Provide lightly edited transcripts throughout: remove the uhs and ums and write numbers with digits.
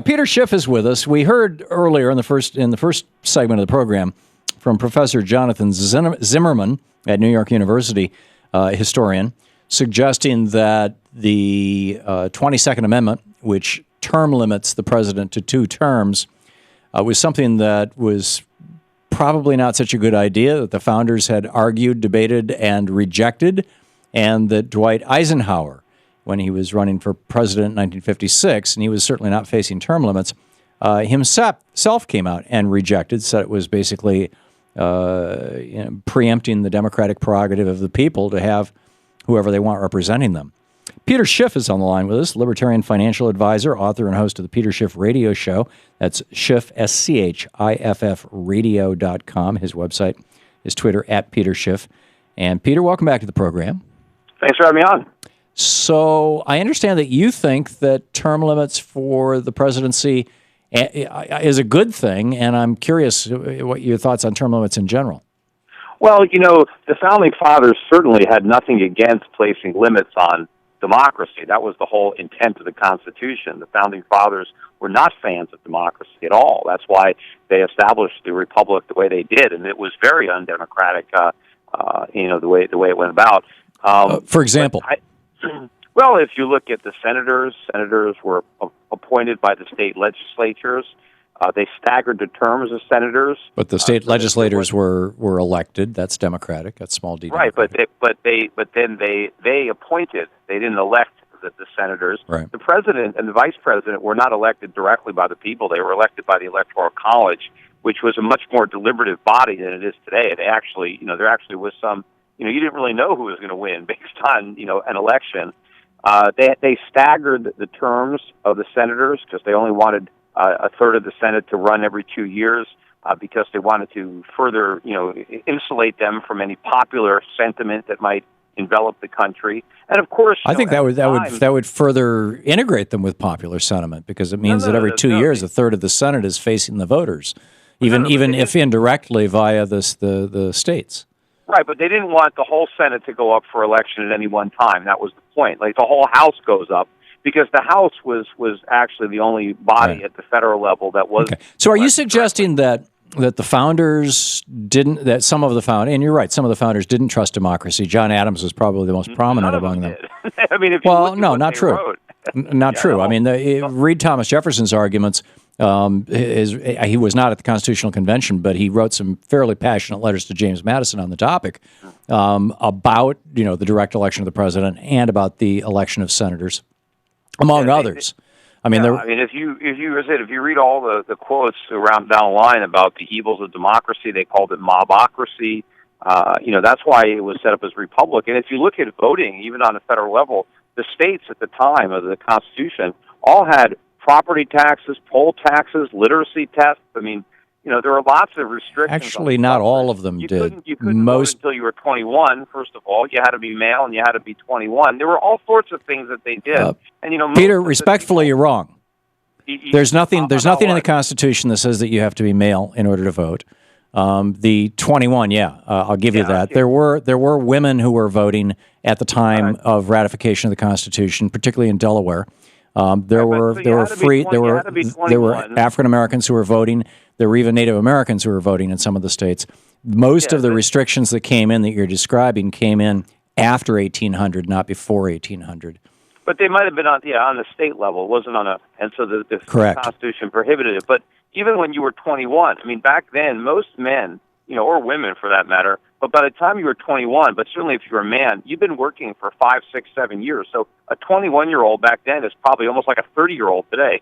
Peter Schiff is with us. We heard earlier in the first segment of the program from Professor Jonathan Zimmerman at New York University, historian, suggesting that the 22nd Amendment, which term limits the president to 2 terms, was something that was probably not such a good idea, that the founders had argued, debated, and rejected, and that Dwight Eisenhower, when he was running for president in 1956, and he was certainly not facing term limits, himself came out and rejected, said it was basically preempting the democratic prerogative of the people to have whoever they want representing them. Peter Schiff is on the line with us, libertarian financial advisor, author, and host of the Peter Schiff Radio Show. That's Schiff, SCHIFF radio.com. His website is Twitter, @PeterSchiff. And Peter, welcome back to the program. Thanks for having me on. So I understand that you think that term limits for the presidency is a good thing, and I'm curious what your thoughts on term limits in general. Well, the Founding Fathers certainly had nothing against placing limits on democracy. That was the whole intent of the Constitution. The Founding Fathers were not fans of democracy at all. That's why they established the Republic the way they did, and it was very undemocratic, the way it went about. For example? Well, if you look at the senators were appointed by the state legislatures. They staggered the terms of senators. But the state legislators were elected. That's democratic. That's small d. Right, but then they appointed. They didn't elect the senators. Right. The president and the vice president were not elected directly by the people. They were elected by the Electoral College, which was a much more deliberative body than it is today. They actually, there actually was some. You didn't really know who was going to win based on an election. They staggered the terms of the senators because they only wanted a third of the Senate to run every 2 years because they wanted to further, insulate them from any popular sentiment that might envelop the country. And of course, I think that would further integrate them with popular sentiment because it means that every 2 years a third of the Senate is facing the voters, even if indirectly via the states. Right, but they didn't want the whole Senate to go up for election at any one time. That was the point. Like the whole House goes up. Because the House was actually the only body at the federal level that was. Okay. So, are you suggesting that the founders didn't? That some of the founders, and you're right, some of the founders didn't trust democracy. John Adams was probably the most prominent among them. I mean, if not true. Not true. I mean, read Thomas Jefferson's arguments. He was not at the Constitutional Convention, but he wrote some fairly passionate letters to James Madison on the topic about the direct election of the president and about the election of senators. Among others, if you read all the quotes down the line about the evils of democracy, they called it mobocracy. That's why it was set up as republic. And if you look at voting, even on the federal level, the states at the time of the Constitution all had property taxes, poll taxes, literacy tests. I mean, there were lots of restrictions. Actually, not all of them did. You couldn't vote until you were 21, first of all. You had to be male and you had to be 21. There were all sorts of things that they did. Peter, respectfully, you're wrong. There's nothing in the Constitution that says that you have to be male in order to vote. The 21, I'll give you that. There were women who were voting at the time of ratification of the Constitution, particularly in Delaware. There were African Americans who were voting. There were even Native Americans who were voting in some of the states. Most of the restrictions that came in that you're describing came in after 1800, not before 1800. But they might have been on the state level. It wasn't and so the Constitution prohibited it. But even when you were 21, I mean, back then, most men, or women for that matter, but by the time you were 21, but certainly if you were a man, you've been working for 5, 6, 7 years. So a 21-year-old back then is probably almost like a 30-year-old today,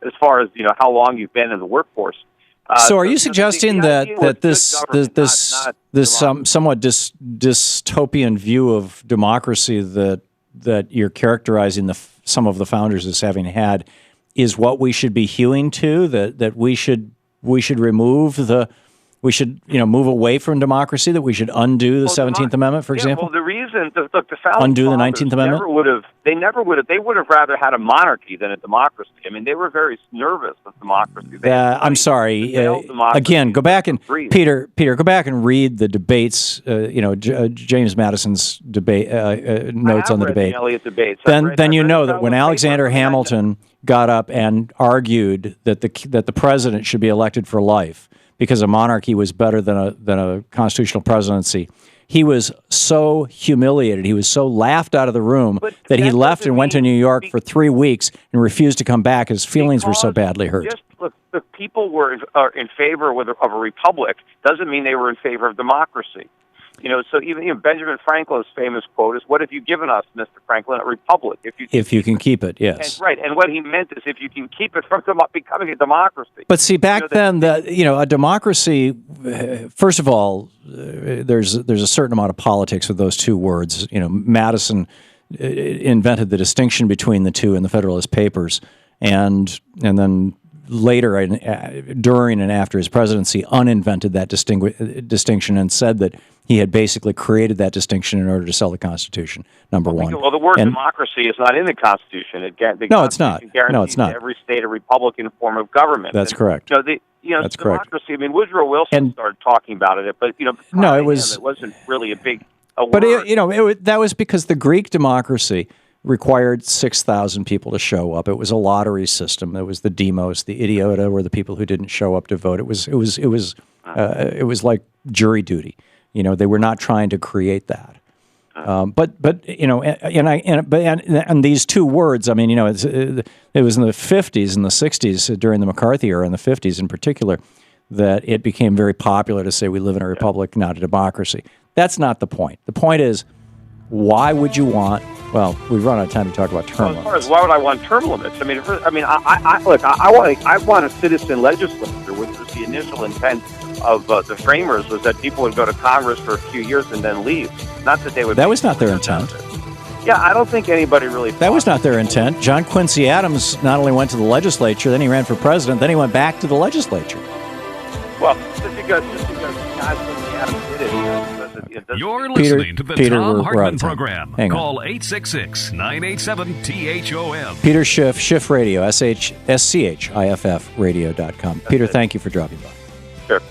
as far as, how long you've been in the workforce. So are you suggesting that this somewhat dystopian view of democracy that you're characterizing some of the founders as having had is what we should be hewing to, that we should remove the we should, move away from democracy, that we should undo the 17th Amendment, for example? Well, the reason, look, the founding undo the fathers 19th Amendment? they would have rather had a monarchy than a democracy. I mean, they were very nervous of democracy. I'm sorry. Again, go back and, Peter, go back and read the debates, James Madison's debate, notes on the debate. The Eliot debates. Then you know that when Alexander Hamilton got up and argued that the president should be elected for life, because a monarchy was better than a constitutional presidency, he was so humiliated, he was so laughed out of the room that he left and went to New York for 3 weeks and refused to come back. His feelings were so badly hurt. Look, the people were in favor of a republic doesn't mean they were in favor of democracy. So even Benjamin Franklin's famous quote is, "What have you given us, Mr. Franklin? A republic, if you can keep it." Yes, and what he meant is, if you can keep it from becoming a democracy. But see, back then, a democracy. First of all, there's a certain amount of politics with those two words. Madison invented the distinction between the two in the Federalist Papers, and then later, during and after his presidency, uninvented that distinction and said that he had basically created that distinction in order to sell the Constitution, number one. Well, the word democracy is not in the Constitution. No, it's not. No, it's not. Every state a Republican form of government. That's correct. That's democracy. Correct. I mean, Woodrow Wilson started talking about it, but it wasn't really a big. But that was because the Greek democracy required 6,000 people to show up. It was a lottery system. It was the demos, the idiota, were the people who didn't show up to vote. It was like jury duty. They were not trying to create that. But these two words. I mean, it was in the 50s and the 60s during the McCarthy era, in the 50s in particular, that it became very popular to say we live in a republic, not a democracy. That's not the point. The point is, why would you want? Well, we've run out of time to talk about term limits. As far as why would I want term limits? I want a citizen legislature, which was the initial intent of the framers, was that people would go to Congress for a few years and then leave. Not that they would. That was not their intent. Yeah, I don't think anybody really. That was not their intent. John Quincy Adams not only went to the legislature, then he ran for president, then he went back to the legislature. Well, just because John Quincy Adams did it. You're listening to the Thom Hartmann Program. Call 866-987-THOM. Peter Schiff, Schiff Radio, SCHIFF radio.com. Peter, thank you for dropping by. Sure.